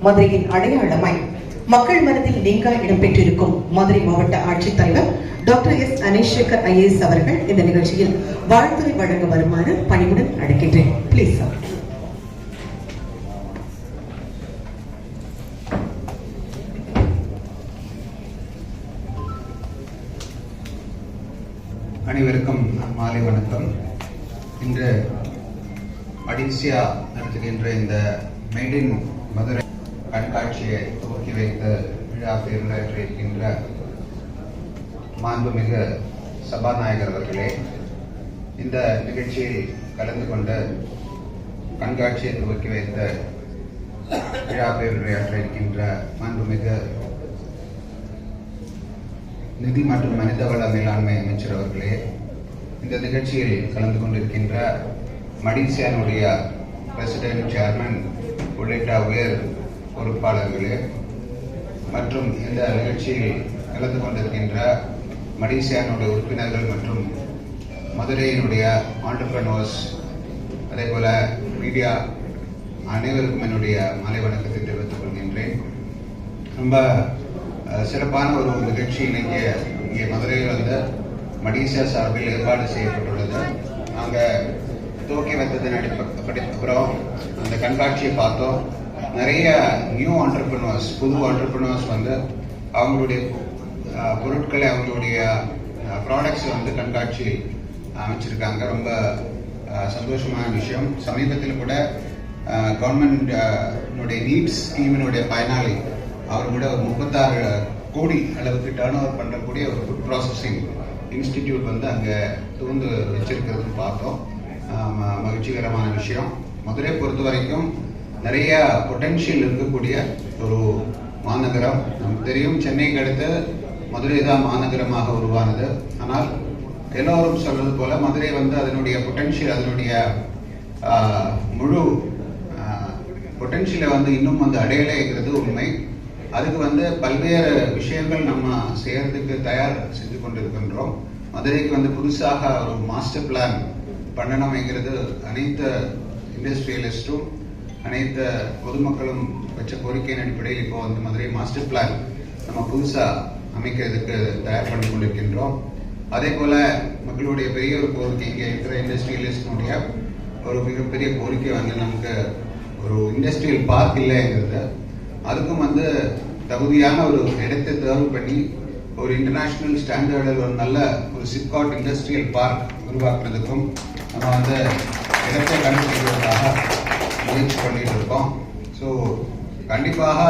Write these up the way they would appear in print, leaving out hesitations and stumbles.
மதுரையின் அடையாளமாய் மக்கள் மனதில் நீங்கா இடம்பெற்றிருக்கும் மதுரை மாவட்ட ஆட்சித்தலைவர் டாக்டர் எஸ் அனீஷேகர் ஐஏஎஸ் அவர்கள் இந்த நிகழ்ச்சியில் வாழ்த்துரை வழங்க வருமாறு பணிவுடன் அழைக்கின்றேன். Please sir. அனைவருக்கும் மாலை வணக்கம். இன்று அடிசியா நடத்துகின்ற இந்த மேட் இன் மதுரை கண்காட்சியை துவக்கி வைத்து விழா பேருரையாற்றியிருக்கின்ற மாண்புமிகு சபாநாயகர் அவர்களே, இந்த நிகழ்ச்சியில் கலந்து கொண்டு கண்காட்சியை துவக்கி வைத்த விழா பேருரையாற்றியிருக்கின்ற மாண்புமிகு நிதி மற்றும் மனிதவள மேலாண்மை அமைச்சர் அவர்களே, இந்த நிகழ்ச்சியில் கலந்து கொண்டிருக்கின்ற மடிசியானுடைய பிரசிடென்ட், சேர்மன் உள்ளிட்ட உயர் பொறுப்பாளர்களே மற்றும் இந்த நிகழ்ச்சியில் கலந்து கொண்டிருக்கின்ற மடிசியானுடைய உறுப்பினர்கள் மற்றும் மதுரையினுடைய ஆண்டர்பிரனர்ஸ், அதே போல மீடியா அனைவருக்கும் என்னுடைய மாலை வணக்கத்தை தெரிவித்துக் கொள்கின்றேன். ரொம்ப சிறப்பான ஒரு நிகழ்ச்சி இன்னைக்கு இங்கே மதுரையில் வந்து மடிசியா சார்பில் ஏற்பாடு செய்யப்பட்டுள்ளது. நாங்கள் துவக்கி வைத்ததன் அப்புறம் அந்த கண்காட்சியை பார்த்தோம். நிறைய நியூ ஆண்டர்பிரனர்ஸ், புது ஆண்டர்பிரனர்ஸ் வந்து அவங்களுடைய பொருட்களை, அவங்களுடைய ப்ராடக்ட்ஸ் வந்து கண்காட்சி அமைச்சிருக்காங்க. ரொம்ப சந்தோஷமான விஷயம். சமீபத்தில் கூட கவர்மெண்ட் நீட்ஸ் ஸ்கீமினுடைய பயனாளி அவர் கூட ஒரு 36 கோடி அளவுக்கு டர்ன் ஓவர் பண்ணக்கூடிய ஒரு ஃபுட் ப்ராசஸிங் இன்ஸ்டிடியூட் வந்து அங்கே திறந்து வச்சிருக்கிறது பார்த்தோம். மகிழ்ச்சிகரமான விஷயம். மதுரை பொறுத்த வரைக்கும் நிறைய பொட்டென்ஷியல் இருக்கக்கூடிய ஒரு மாநகரம். நமக்கு தெரியும், சென்னைக்கு அடுத்து மதுரை தான் மாநகரமாக உருவானது. ஆனால் எல்லோரும் சொல்றது போல மதுரை வந்து அதனுடைய பொட்டென்ஷியல், அதனுடைய முழு பொட்டென்ஷியலை வந்து இன்னும் வந்து அடையலைங்கிறது உண்மை. அதுக்கு வந்து பல்வேறு விஷயங்கள் நம்ம செய்யறதுக்கு தயார் செஞ்சு கொண்டிருக்கின்றோம். மதுரைக்கு வந்து புதுசாக ஒரு மாஸ்டர் பிளான் பண்ணணும்ங்கிறது அனைத்து இண்டஸ்ட்ரியலிஸ்டும் அனைத்து பொதுமக்களும் வச்ச கோரிக்கையின் அடிப்படையில் இப்போ வந்து மதுரை மாஸ்டர் பிளான் நம்ம புதுசா அமைக்கிறதுக்கு தயார் பண்ணி கொண்டிருக்கின்றோம். அதே போல மக்களுடைய பெரிய ஒரு கோரிக்கை, இங்கே இருக்கிற இண்டஸ்ட்ரியலிஸ்டுடைய ஒரு மிகப்பெரிய கோரிக்கை வந்து நமக்கு ஒரு இண்டஸ்ட்ரியல் பார்க் இல்லைங்கிறது. அதுக்கும் வந்து தகுதியான ஒரு இடத்தை தேர்வு பண்ணி ஒரு இன்டர்நேஷனல் ஸ்டாண்டர்டில் ஒரு நல்ல ஒரு சிப்காட் இண்டஸ்ட்ரியல் பார்க் உருவாக்குறதுக்கும் நம்ம வந்து இடத்தை கண்டுபிடிக்கிறதுக்காக முயற்சி பண்ணிட்டு இருக்கோம். ஸோ கண்டிப்பாக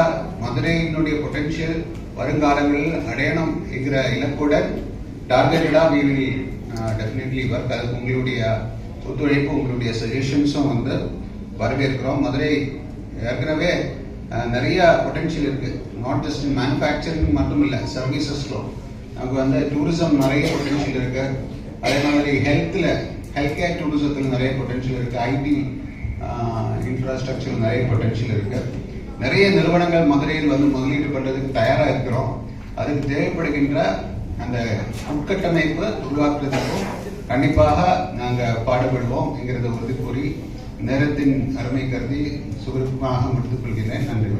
மதுரையினுடைய பொட்டென்ஷியல் வருங்காலங்களில் அடையணும் என்கிற இலக்குடன் டார்கெட்டடாக வி வில் டெஃபினெட்லி ஒர்க். அதுக்கு உங்களுடைய ஒத்துழைப்பு, உங்களுடைய சஜஷன்ஸும் வந்து வரவேற்கிறோம். மதுரை ஏற்கனவே நிறைய பொட்டென்ஷியல் இருக்கு. நாட் ஜஸ்ட் இன் மேனுஃபேக்சரிங் மட்டும் இல்லை, சர்வீசஸ்லும் நமக்கு வந்து டூரிசம் நிறைய பொட்டென்ஷியல் இருக்கு. அதே மாதிரி ஹெல்த் கேர் டூரிசத்தில் நிறைய பொட்டென்ஷியல் இருக்கு. ஐடி இன்ஃப்ராஸ்ட்ரக்சர் நிறைய பொட்டென்ஷியல் இருக்கு. நிறைய நிறுவனங்கள் மதுரையில் வந்து முதலீடு பண்றதுக்கு தயாரா இருக்கிறோம். அதுக்கு தேவைப்படுகின்ற அந்த உட்கட்டமைப்பு உருவாக்குறதுக்கும் கண்டிப்பாக நாங்கள் பாடுபடுவோம் என்கிறத உறுதி கூறி நேரத்தின் அருமை கருதி சுருக்கமாக முடித்துக் கொள்கிறேன். நன்றி.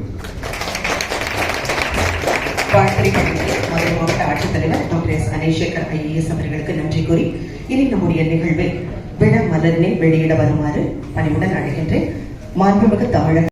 மதுரை மாவட்ட ஆட்சித்தலைவர் டாக்டர் எஸ் அனீஷேகர் ஐஏஎஸ் அவர்களுக்கு நன்றி கூறி இனி நம்முடைய நிகழ்வை விழா மலரினை வெளியிட வருமாறு பணிவுடன் அழைக்கின்றேன். மாண்புமிகு தமிழக